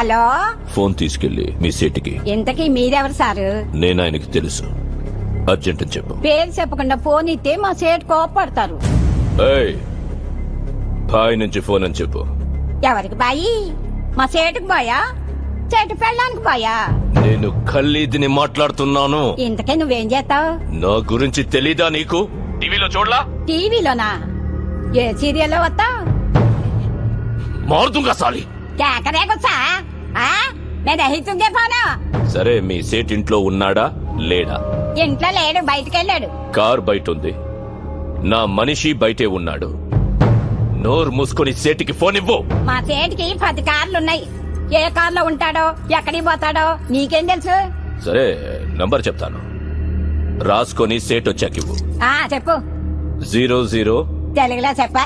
Hello, phone తీసుకెళ్లి మీ సీటుకి. ఇంతకీ మీరెవరు సారు? నేను ఆయనకి తెలుసు, అర్జెంట్ అని చెప్పు. పేరు చెప్పకుండా ఫోన్ ఇస్తే మా సేటు కోపడతారు. ఏయ్, బాయ్ నుంచి ఫోన్ అని చెప్పు. ఎవరికి బాయి? మా సేటుకు బాయా, సేటు పెళ్ళానికి బాయా? నేను ఖల్లీదిని మాట్లాడుతున్నాను. ఇంతకే నువ్వేం చేస్తావు? నా గురించి తెలీదా నీకు? టీవీలో చూడలా? టీవీలోనా? ఏ సీరియల్లో వస్తావు? మారుతుంగా సాలి. కేకరేకొచ్చా? నేను దహితుంగే పోనా? సరే, మీ సేట్ ఇంట్లో ఉన్నాడా లేడా? ఇంట్లో లేడు, బయటకెళ్ళాడు. కార్ బయట ఉంది, నా మనిషి బయటే ఉన్నాడు. నోరు మూసుకొని సేటికి ఫోన్ ఇవ్వు. మా సేటికి 10 కార్లున్నాయి. ఏ కార్లో ఉంటాడో, ఎక్కడికి పోతాడో నీకేం తెలుసు? సరే, నంబర్ చెప్తాను, రాసుకొని సేట్ వచ్చాకివ్వు. చెప్పు. 00 తెలుగులో చెప్ప.